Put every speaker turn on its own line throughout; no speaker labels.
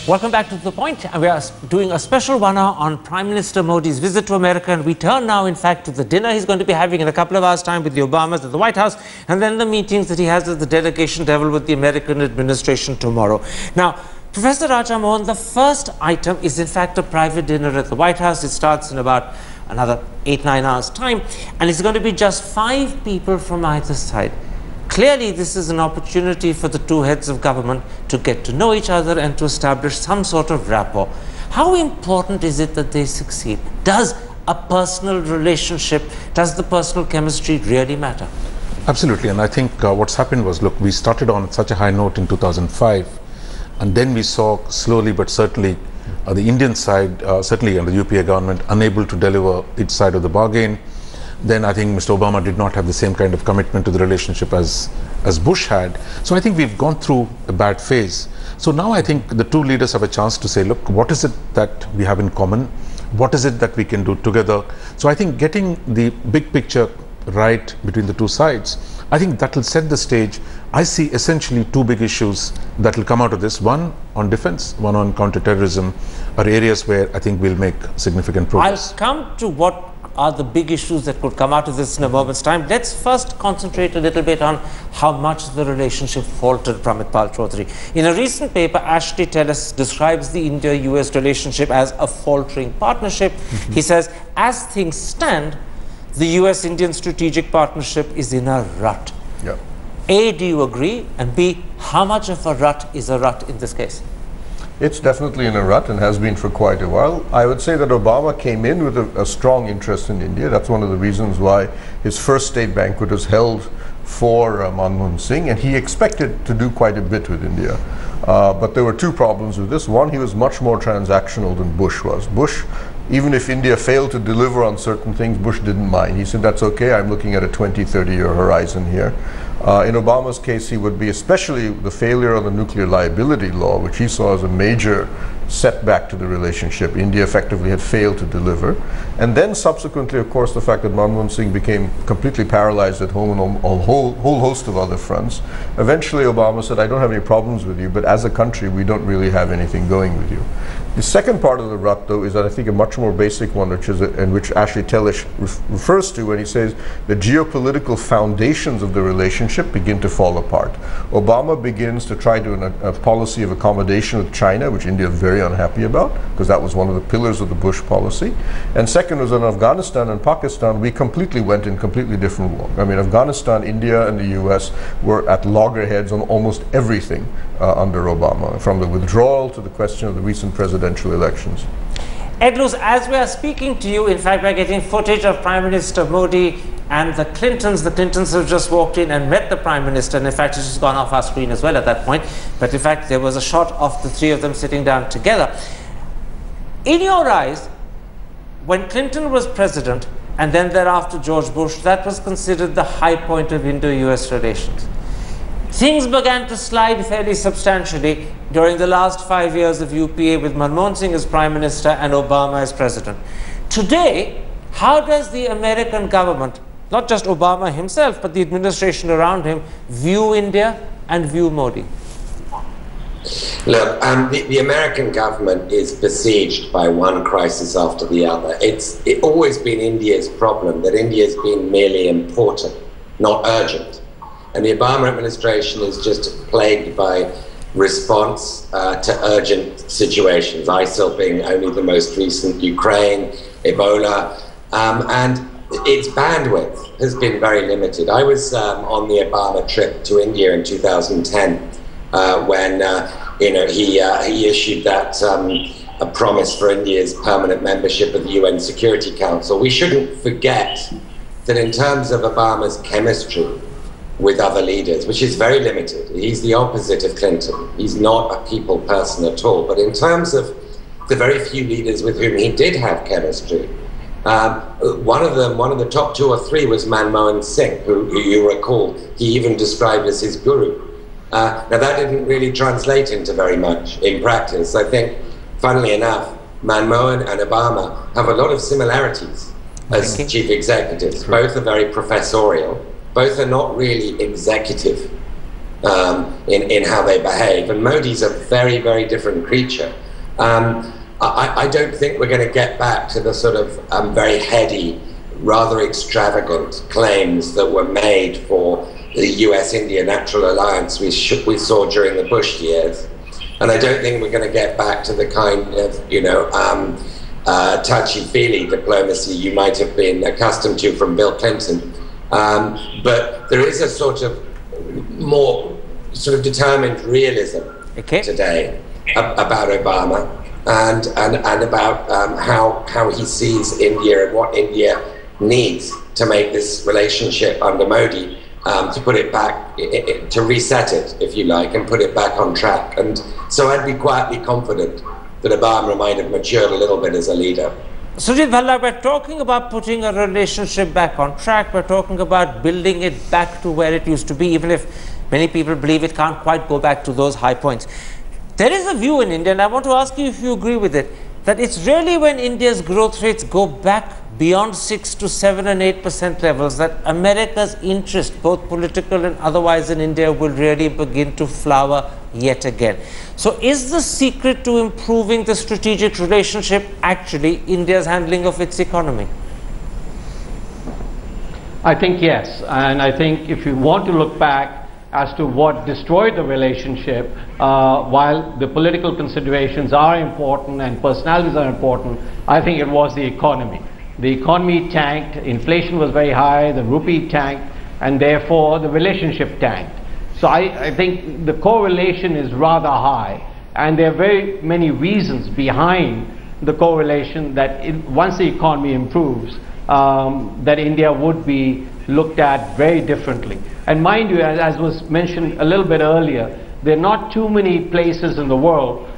Welcome back to The Point. We are doing a special one on Prime Minister Modi's visit to America, and we turn now, in fact, to the dinner he's going to be having in a couple of hours' time with the Obamas at the White House, and then the meetings that he has at the delegation level with the American administration tomorrow. Now, Professor Raja Mohan, the first item is, in fact, a private dinner at the White House. It starts in about another 8-9 hours' time, and it's going to be just 5 people from either side. Clearly, this is an opportunity for the two heads of government to get to know each other and to establish some sort of rapport. How important is it that they succeed? Does a personal relationship, does the personal chemistry really matter?
Absolutely, and I think what's happened was, look, we started on such a high note in 2005, and then we saw slowly but certainly the Indian side, certainly under the UPA government, unable to deliver its side of the bargain. Then I think Mr. Obama did not have the same kind of commitment to the relationship as Bush had. So I think we've gone through a bad phase. So now I think the two leaders have a chance to say, look, what is it that we have in common? What is it that we can do together? So I think getting the big picture right between the two sides, I think that will set the stage. I see essentially 2 big issues that will come out of this. One on defense, one on counterterrorism, are areas where I think we'll make significant progress.
I'll come to what are the big issues that could come out of this in a moment's time. Let's first concentrate a little bit on how much the relationship faltered, Pramit Pal Chaudhary. In a recent paper, Ashley Tellis describes the India-US relationship as a faltering partnership. He says, as things stand, the US-Indian strategic partnership is in a rut.
Yeah.
A, do you agree? And B, how much of a rut is a rut in this case?
It's definitely in a rut and has been for quite a while. I would say that Obama came in with a strong interest in India. That's one of the reasons why his first state banquet was held for Manmohan Singh, and he expected to do quite a bit with India. But there were 2 problems with this. One, he was much more transactional than Bush was. Bush, even if India failed to deliver on certain things, Bush didn't mind. He said, that's okay, I'm looking at a 20, 30-year horizon here. In Obama's case, he would be, especially the failure of the nuclear liability law, which he saw as a major setback to the relationship. India effectively had failed to deliver. And then subsequently, of course, the fact that Manmohan Singh became completely paralyzed at home and on a whole host of other fronts. Eventually, Obama said, I don't have any problems with you, but as a country, we don't really have anything going with you. The second part of the rut, though, is that I think a much more basic one, which is which Ashley Tellis refers to when he says the geopolitical foundations of the relationship begin to fall apart. Obama begins to try to a policy of accommodation with China, which India is very unhappy about, because that was one of the pillars of the Bush policy. And second was in Afghanistan and Pakistan, we completely went in completely different walk. I mean, Afghanistan, India, and the US were at loggerheads on almost everything under Obama, from the withdrawal to the question of the recent presidential elections.
Ed Luz, as we are speaking to you, in fact, we're getting footage of Prime Minister Modi and the Clintons. The Clintons have just walked in and met the Prime Minister, and in fact, it's just gone off our screen as well at that point. But in fact, there was a shot of the 3 of them sitting down together. In your eyes, when Clinton was president, and then thereafter George Bush, that was considered the high point of Indo-US relations. Things began to slide fairly substantially during the last 5 years of UPA with Manmohan Singh as Prime Minister and Obama as President. Today, how does the American government, not just Obama himself, but the administration around him, view India and view Modi?
Look, the American government is besieged by one crisis after the other. It's always been India's problem that India's been merely important, not urgent. And the Obama administration is just plagued by response to urgent situations, ISIL being only the most recent, Ukraine, Ebola, and its bandwidth has been very limited. I was on the Obama trip to India in 2010 when he issued that a promise for India's permanent membership of the UN Security Council. We shouldn't forget that in terms of Obama's chemistry with other leaders, which is very limited. He's the opposite of Clinton. He's not a people person at all. But in terms of the very few leaders with whom he did have chemistry, one of the top 2 or 3 was Manmohan Singh, who you recall he even described as his guru. Now that didn't really translate into very much in practice. I think, funnily enough, Manmohan and Obama have a lot of similarities as chief executives. Both are very professorial. Both are not really executive in how they behave. And Modi's a very, very different creature. I don't think we're going to get back to the sort of very heady, rather extravagant claims that were made for the US-India natural alliance we saw during the Bush years. And I don't think we're going to get back to the kind of, touchy-feely diplomacy you might have been accustomed to from Bill Clinton. But there is a sort of more sort of determined realism today about Obama and about how he sees India and what India needs to make this relationship under Modi, to put it back, to reset it, if you like, and put it back on track. And so I'd be quietly confident that Obama might have matured a little bit as a leader.
Sujit Bhalla, we're talking about putting a relationship back on track. We're talking about building it back to where it used to be, even if many people believe it can't quite go back to those high points. There is a view in India, and I want to ask you if you agree with it, that it's really when India's growth rates go back beyond 6 to 7 and 8% levels that America's interest, both political and otherwise, in India will really begin to flower yet again. So is the secret to improving the strategic relationship actually India's handling of its economy?
I think yes, and I think if you want to look back as to what destroyed the relationship, while the political considerations are important and personalities are important, I think it was the economy. The economy tanked, inflation was very high, the rupee tanked, and therefore the relationship tanked. So I think the correlation is rather high, and there are very many reasons behind the correlation that once the economy improves, that India would be looked at very differently. And mind you, as was mentioned a little bit earlier, there are not too many places in the world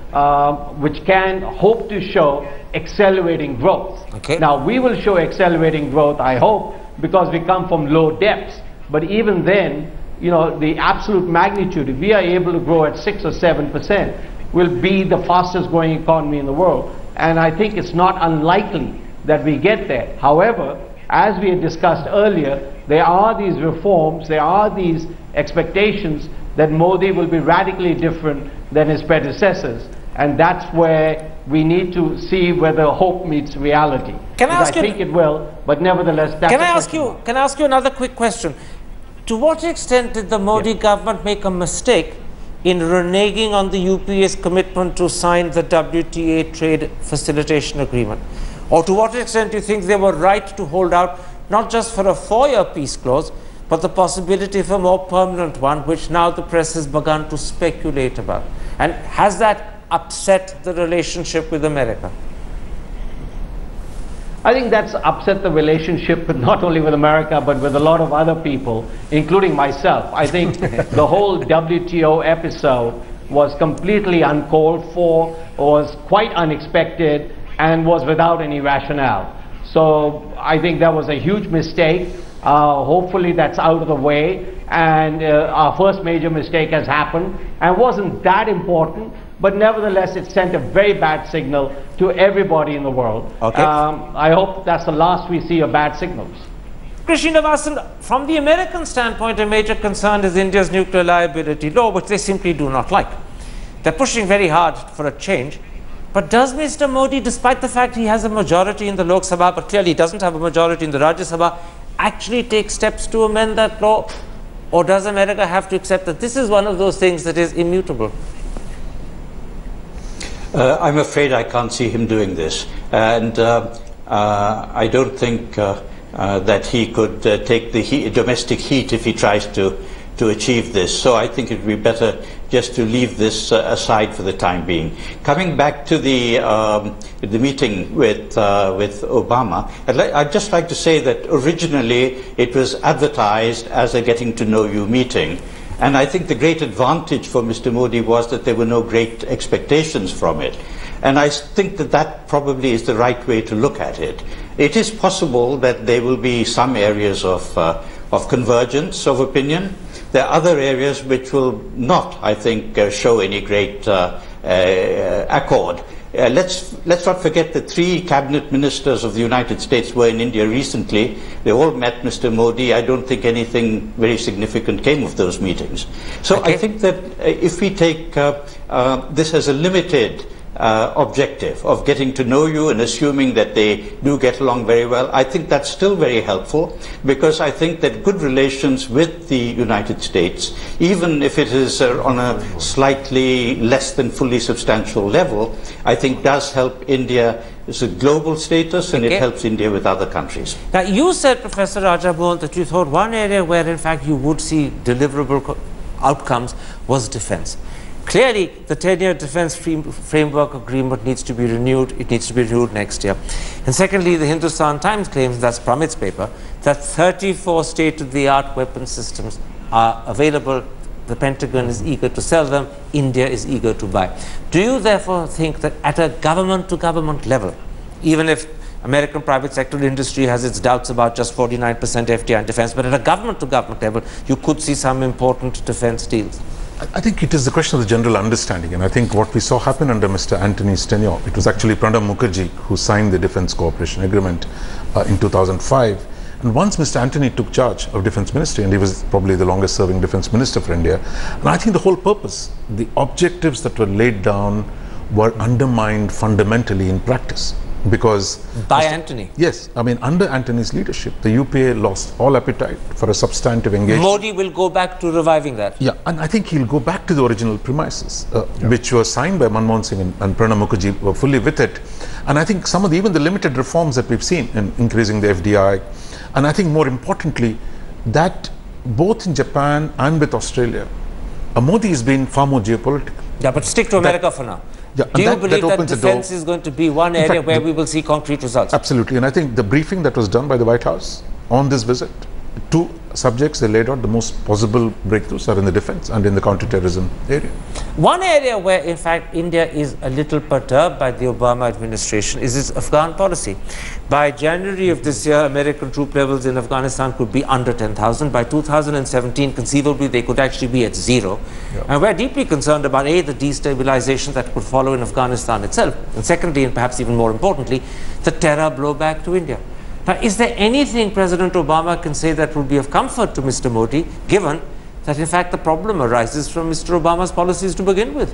which can hope to show accelerating growth. Now, we will show accelerating growth, I hope, because we come from low depths. But even then, you know, the absolute magnitude, if we are able to grow at 6 or 7%, will be the fastest growing economy in the world. And I think it's not unlikely that we get there. However, as we had discussed earlier, there are these reforms, there are these expectations that Modi will be radically different than his predecessors. And that's where we need to see whether hope meets reality. I think it will, but nevertheless, that's
Can I ask you another quick question? To what extent did the Modi government make a mistake in reneging on the UPA's commitment to sign the WTA trade facilitation agreement? Or to what extent do you think they were right to hold out, not just for a 4-year peace clause, but the possibility of a more permanent one, which now the press has begun to speculate about? And has that upset the relationship with America?
I think that's upset the relationship not only with America, but with a lot of other people, including myself. I think the whole WTO episode was completely uncalled for, was quite unexpected, and was without any rationale. So I think that was a huge mistake. Hopefully that's out of the way, and our first major mistake has happened, and wasn't that important, but nevertheless it sent a very bad signal to everybody in the world. I hope that's the last we see of bad signals.
Krish Srinivasan, from the American standpoint, a major concern is India's nuclear liability law, which they simply do not like. They're pushing very hard for a change. But does Mr. Modi, despite the fact he has a majority in the Lok Sabha, but clearly doesn't have a majority in the Rajya Sabha, actually take steps to amend that law? Or does America have to accept that this is one of those things that is immutable?
I'm afraid I can't see him doing this. And I don't think that he could take the domestic heat if he tries to achieve this. So I think it would be better just to leave this aside for the time being. Coming back to the meeting with Obama, I'd just like to say that originally it was advertised as a getting to know you meeting. And I think the great advantage for Mr. Modi was that there were no great expectations from it. And I think that that probably is the right way to look at it. It is possible that there will be some areas of convergence of opinion. There are other areas which will not, I think, show any great accord. let's not forget the 3 cabinet ministers of the United States were in India recently. They all met Mr. Modi. I don't think anything very significant came of those meetings. So I think that if we take this as a limited objective of getting to know you and assuming that they do get along very well, I think that's still very helpful, because I think that good relations with the United States, even if it is on a slightly less than fully substantial level, I think does help India as a global status, and it helps India with other countries.
Now, you said, Professor Rajamohan, that you thought one area where in fact you would see deliverable outcomes was defense. Clearly, the 10-year defense framework agreement needs to be renewed. It needs to be renewed next year. And secondly, the Hindustan Times claims, that's Pramit's paper, that 34 state-of-the-art weapon systems are available. The Pentagon is eager to sell them. India is eager to buy. Do you therefore think that at a government-to-government level, even if American private sector industry has its doubts about just 49% FDI in defense, but at a government-to-government level, you could see some important defense deals?
I think it is the question of the general understanding, and I think what we saw happen under Mr. Antony's tenure, it was actually Pranab Mukherjee who signed the Defence Cooperation Agreement in 2005. And once Mr. Antony took charge of Defence Ministry, and he was probably the longest serving Defence Minister for India, and I think the whole purpose, the objectives that were laid down were undermined fundamentally in practice. Because
by Antony?
Yes. I mean, under Antony's leadership, the UPA lost all appetite for a substantive engagement.
Modi will go back to reviving that.
Yeah, and I think he'll go back to the original premises, which were signed by Manmohan Singh and Pranab Mukherjee were fully with it. And I think some of even the limited reforms that we've seen in increasing the FDI, and I think more importantly, that both in Japan and with Australia, Modi has been far more geopolitical.
Yeah, but stick to America for now.
Yeah,
do you believe that defense is going to be one area where we will see concrete results?
Absolutely. And I think the briefing that was done by the White House on this visit, 2 subjects they laid out, the most possible breakthroughs are in the defense and in the counterterrorism area.
One area where, in fact, India is a little perturbed by the Obama administration is its Afghan policy. By January of this year, American troop levels in Afghanistan could be under 10,000. By 2017, conceivably, they could actually be at 0. And we're deeply concerned about, A, the destabilization that could follow in Afghanistan itself, and secondly, and perhaps even more importantly, the terror blowback to India. Now, is there anything President Obama can say that would be of comfort to Mr. Modi, given that, in fact, the problem arises from Mr. Obama's policies to begin with?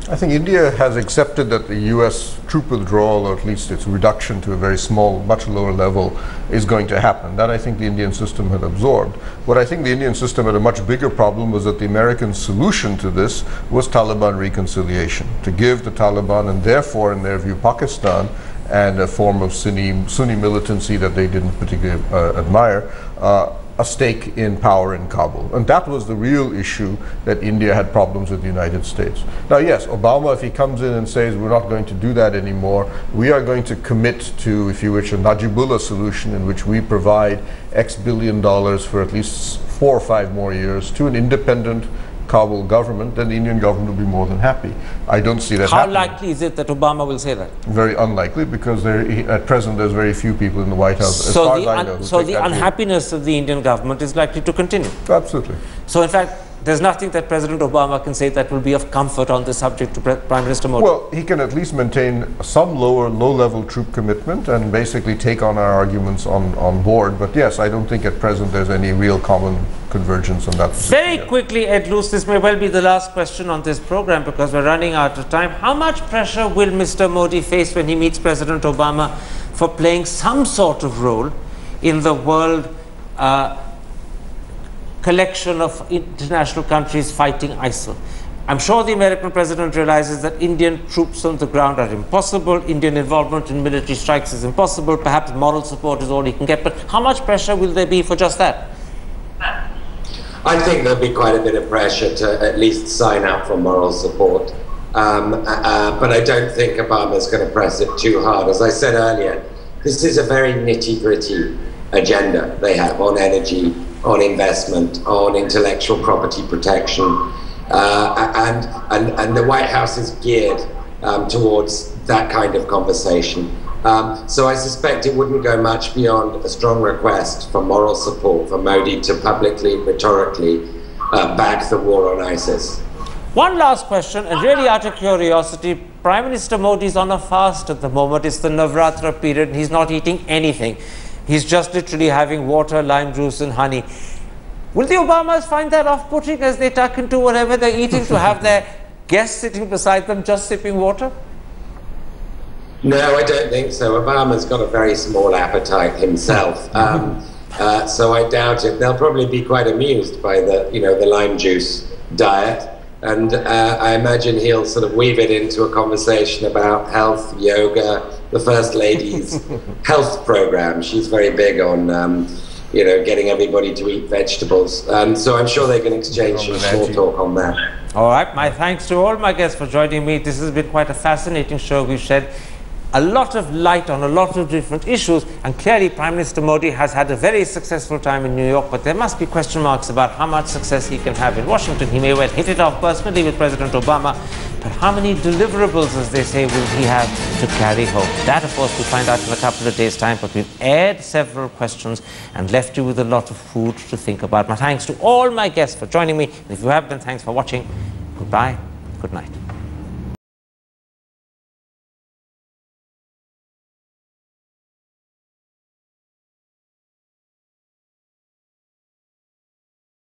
I think India has accepted that the US troop withdrawal, or at least its reduction to a very small, much lower level, is going to happen. That I think the Indian system had absorbed. What I think the Indian system had a much bigger problem was that the American solution to this was Taliban reconciliation, to give the Taliban, and therefore, in their view, Pakistan, and a form of Sunni militancy that they didn't particularly admire, a stake in power in Kabul. And that was the real issue that India had problems with the United States. Now, yes, Obama, if he comes in and says we're not going to do that anymore, we are going to commit to, if you wish, a Najibullah solution in which we provide X billion dollars for at least 4 or 5 more years to an independent Kabul government, then the Indian government will be more than happy. I don't see that happening.
How likely is it that Obama will say that?
Very unlikely, because at present there's very few people in the White House, as far as I know.
So the unhappiness of the Indian government is likely to continue?
Absolutely.
So in fact, there's nothing that President Obama can say that will be of comfort on this subject to Prime Minister Modi?
Well, he can at least maintain some low-level troop commitment and basically take on our arguments on board. But yes, I don't think at present there's any real common convergence on that.
Very quickly, Ed Luce, this may well be the last question on this program because we're running out of time. How much pressure will Mr. Modi face when he meets President Obama for playing some sort of role in the world collection of international countries fighting ISIL? I'm sure the American president realizes that Indian troops on the ground are impossible, Indian involvement in military strikes is impossible, perhaps moral support is all he can get, but how much pressure will there be for just that?
I think there'll be quite a bit of pressure to at least sign up for moral support, but I don't think Obama's going to press it too hard. As I said earlier, this is a very nitty-gritty agenda they have on energy, on investment, on intellectual property protection, and the White House is geared towards that kind of conversation. So I suspect it wouldn't go much beyond a strong request for moral support for Modi to publicly, rhetorically back the war on ISIS.
One last question, and really out of curiosity, Prime Minister Modi is on a fast at the moment. It's the Navratra period, and he's not eating anything. He's just literally having water, lime juice, and honey. Will the Obamas find that off-putting as they tuck into whatever they're eating to have their guests sitting beside them just sipping water?
No, I don't think so. Obama's got a very small appetite himself, so I doubt it. They'll probably be quite amused by the lime juice diet, and I imagine he'll sort of weave it into a conversation about health, yoga, the First Lady's health program. She's very big on getting everybody to eat vegetables, so I'm sure they can exchange some small talk on that.
All right, my thanks to all my guests for joining me. This has been quite a fascinating show. We've shed a lot of light on a lot of different issues, and clearly Prime Minister Modi has had a very successful time in New York, but there must be question marks about how much success he can have in Washington. He may well hit it off personally with President Obama, but how many deliverables, as they say, will he have to carry home? That, of course, we'll find out in a couple of days' time, but we've aired several questions and left you with a lot of food to think about. My thanks to all my guests for joining me, and if you have been, thanks for watching. Goodbye, good night.